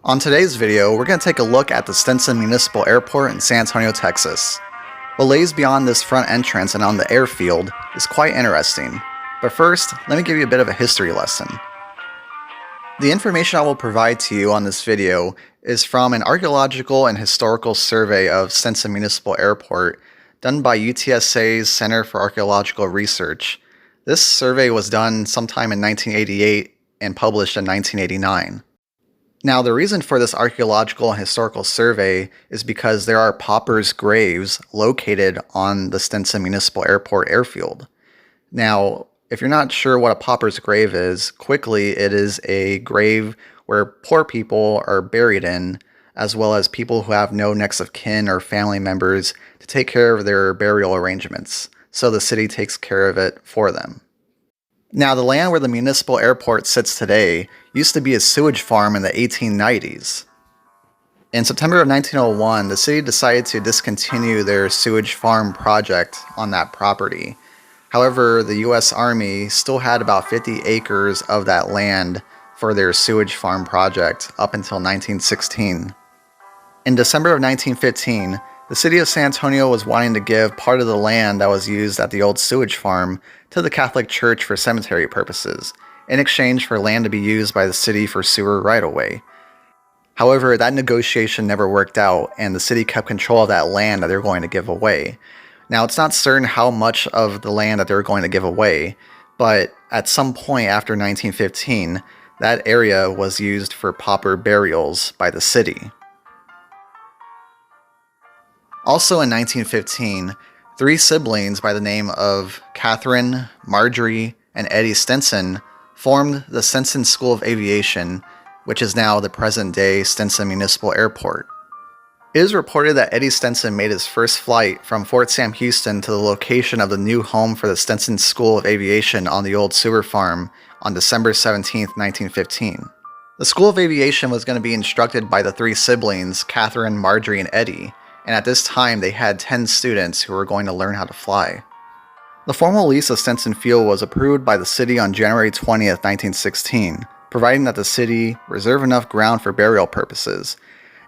On today's video, we're going to take a look at the Stinson Municipal Airport in San Antonio, Texas. What lays beyond this front entrance and on the airfield is quite interesting. But first, let me give you a bit of a history lesson. The information I will provide to you on this video is from an archaeological and historical survey of Stinson Municipal Airport done by UTSA's Center for Archaeological Research. This survey was done sometime in 1988 and published in 1989. Now, the reason for this archaeological and historical survey is because there are Paupers graves located on the Stinson Municipal Airport airfield. Now, if you're not sure what a pauper's grave is, quickly, it is a grave where poor people are buried in, as well as people who have no next of kin or family members to take care of their burial arrangements, so the city takes care of it for them. Now, the land where the municipal airport sits today used to be a sewage farm in the 1890s. In September of 1901, the city decided to discontinue their sewage farm project on that property. However, the U.S. Army still had about 50 acres of that land for their sewage farm project up until 1916. In December of 1915, the city of San Antonio was wanting to give part of the land that was used at the old sewage farm to the Catholic Church for cemetery purposes, in exchange for land to be used by the city for sewer right-of-way. However, that negotiation never worked out, and the city kept control of that land that they were going to give away. Now, it's not certain how much of the land that they were going to give away, but at some point after 1915, that area was used for pauper burials by the city. Also in 1915, three siblings by the name of Catherine, Marjorie, and Eddie Stinson formed the Stinson School of Aviation, which is now the present-day Stinson Municipal Airport. It is reported that Eddie Stinson made his first flight from Fort Sam Houston to the location of the new home for the Stinson School of Aviation on the old sewer farm on December 17, 1915. The School of Aviation was going to be instructed by the three siblings, Catherine, Marjorie, and Eddie, and at this time they had 10 students who were going to learn how to fly. The formal lease of Stinson Field was approved by the city on January 20, 1916, providing that the city reserve enough ground for burial purposes.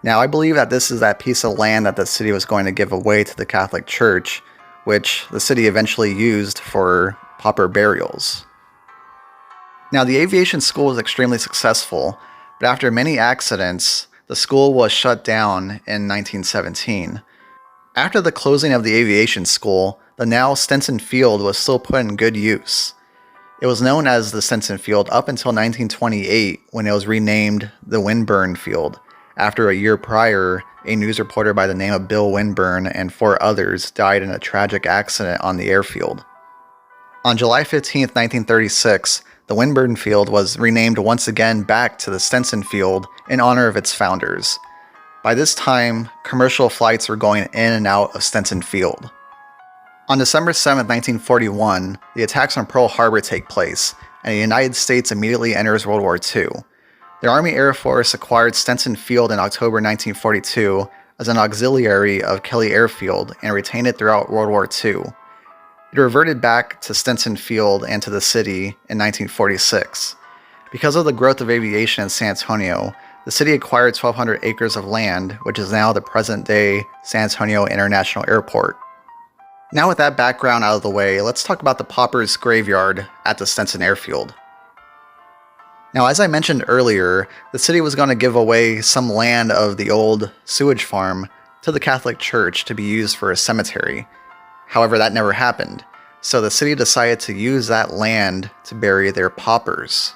Now, I believe that this is that piece of land that the city was going to give away to the Catholic Church, which the city eventually used for pauper burials. Now, the aviation school was extremely successful, but after many accidents, the school was shut down in 1917. After the closing of the aviation school, the now Stinson Field was still put in good use. It was known as the Stinson Field up until 1928, when it was renamed the Winburn Field, after a year prior, a news reporter by the name of Bill Winburn and 4 others died in a tragic accident on the airfield. On July 15, 1936, the Winburn Field was renamed once again back to the Stinson Field in honor of its founders. By this time, commercial flights were going in and out of Stinson Field. On December 7, 1941, the attacks on Pearl Harbor take place, and the United States immediately enters World War II. The Army Air Force acquired Stinson Field in October 1942 as an auxiliary of Kelly Airfield and retained it throughout World War II. It reverted back to Stinson Field and to the city in 1946. Because of the growth of aviation in San Antonio, the city acquired 1,200 acres of land, which is now the present-day San Antonio International Airport. Now with that background out of the way, let's talk about the Paupers Graveyard at the Stinson Airfield. Now, as I mentioned earlier, the city was going to give away some land of the old sewage farm to the Catholic Church to be used for a cemetery. However, that never happened, so the city decided to use that land to bury their paupers.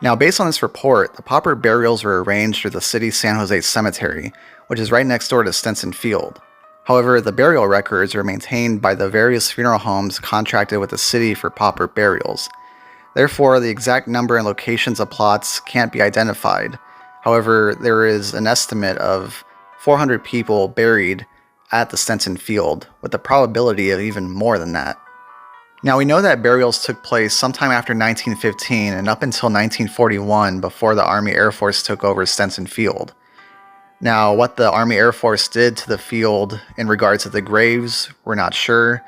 Now, based on this report, the pauper burials were arranged through the city's San Jose Cemetery, which is right next door to Stinson Field. However, the burial records are maintained by the various funeral homes contracted with the city for pauper burials. Therefore, the exact number and locations of plots can't be identified. However, there is an estimate of 400 people buried at the Stinson Field, with the probability of even more than that. Now, we know that burials took place sometime after 1915 and up until 1941 before the Army Air Force took over Stinson Field. Now, what the Army Air Force did to the field in regards to the graves, we're not sure,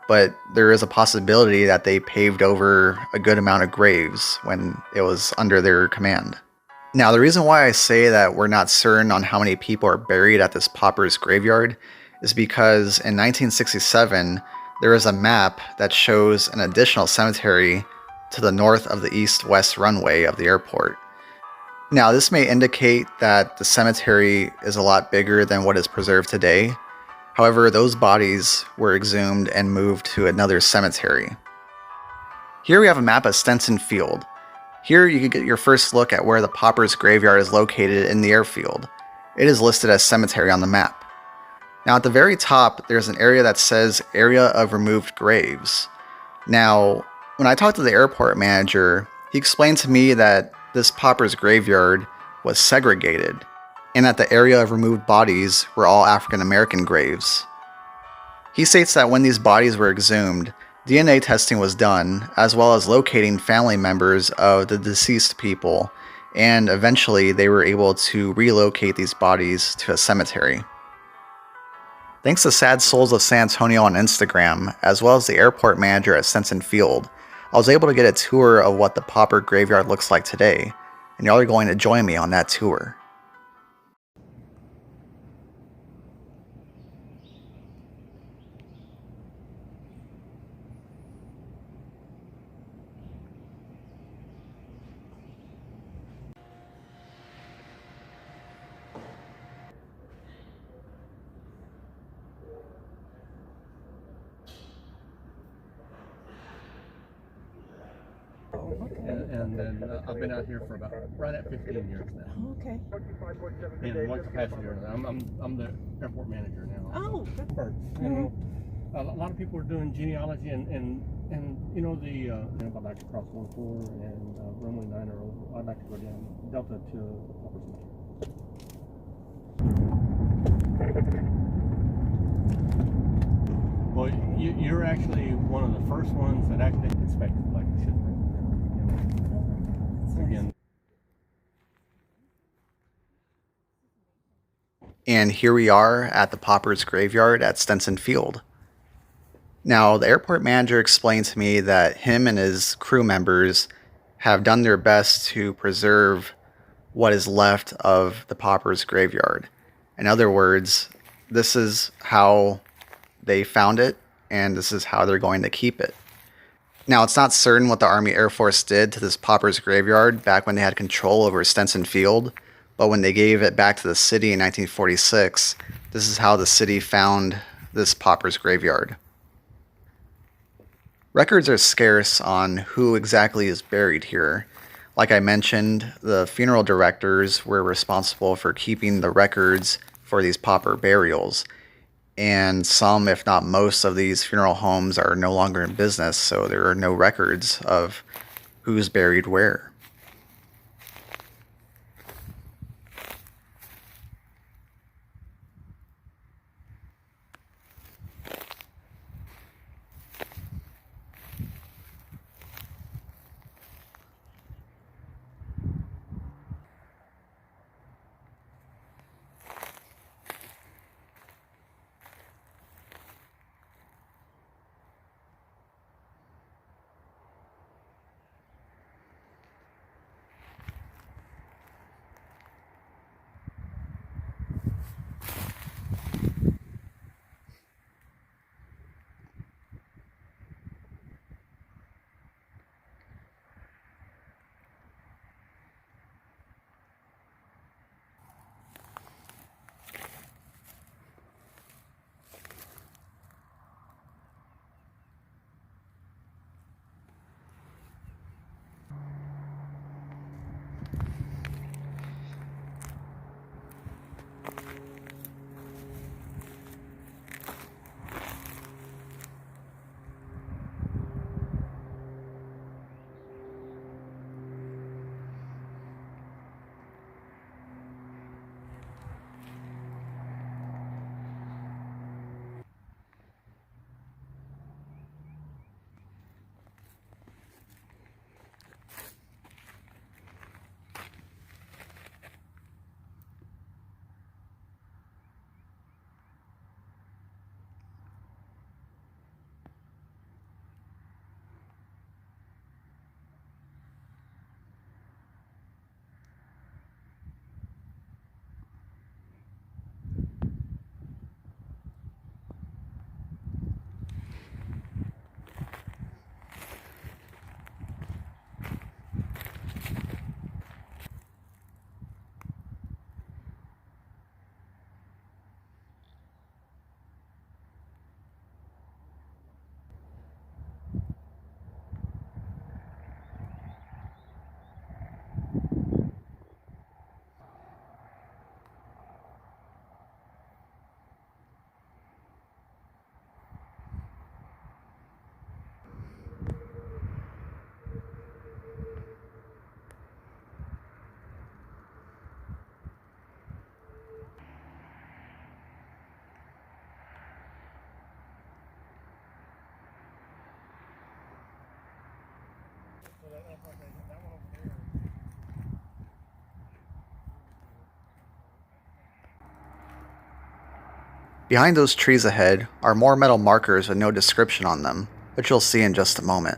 but there is a possibility that they paved over a good amount of graves when it was under their command. Now, the reason why I say that we're not certain on how many people are buried at this Paupers graveyard is because in 1967, there is a map that shows an additional cemetery to the north of the east-west runway of the airport. Now, this may indicate that the cemetery is a lot bigger than what is preserved today. However, those bodies were exhumed and moved to another cemetery. Here we have a map of Stinson Field. Here you can get your first look at where the Paupers graveyard is located in the airfield. It is listed as cemetery on the map. Now at the very top, there's an area that says Area of Removed Graves. Now, when I talked to the airport manager, he explained to me that this Paupers graveyard was segregated, and that the area of removed bodies were all African American graves. He states that when these bodies were exhumed, DNA testing was done, as well as locating family members of the deceased people, and eventually they were able to relocate these bodies to a cemetery. Thanks to Sad Souls of San Antonio on Instagram, as well as the airport manager at Stinson Field, I was able to get a tour of what the Pauper graveyard looks like today, and y'all are going to join me on that tour. And then I've been out here for about right at 15 years now. Okay. In one capacity or another. I'm the airport manager now. Oh. You know, a lot of people are doing genealogy and you know I'd like to cross 14 and runway 9 or over. I'd like to go down Delta to Paupers. Well, you're actually one of the first ones that actually inspected like the ship. Again. And here we are at the Paupers graveyard at Stinson Field. Now, the airport manager explained to me that him and his crew members have done their best to preserve what is left of the Paupers graveyard. In other words, this is how they found it, and this is how they're going to keep it. Now, it's not certain what the Army Air Force did to this Paupers graveyard back when they had control over Stinson Field, but when they gave it back to the city in 1946, this is how the city found this Paupers graveyard. Records are scarce on who exactly is buried here. Like I mentioned, the funeral directors were responsible for keeping the records for these pauper burials, and some, if not most, of these funeral homes are no longer in business, so there are no records of who's buried where. Behind those trees ahead are more metal markers with no description on them, which you'll see in just a moment.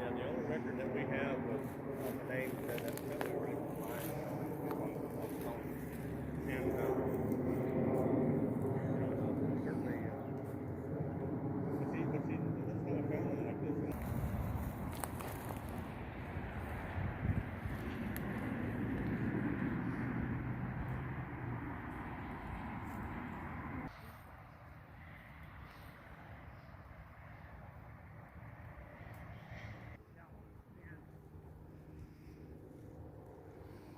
Yeah, the only record that we have was the name that's already combined on the phone. And certainly, let's see, let's go a family like this.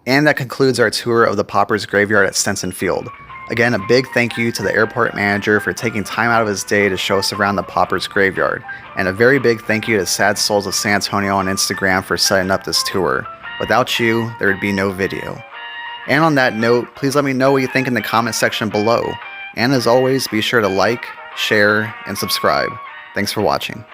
And that concludes our tour of the Paupers graveyard at Stinson Field. Again, a big thank you to the airport manager for taking time out of his day to show us around the Paupers graveyard, and a very big thank you to Sad Souls of San Antonio on Instagram for setting up this tour. Without you, there would be no video. And on that note, please let me know what you think in the comment section below. And as always, be sure to like, share, and subscribe. Thanks for watching.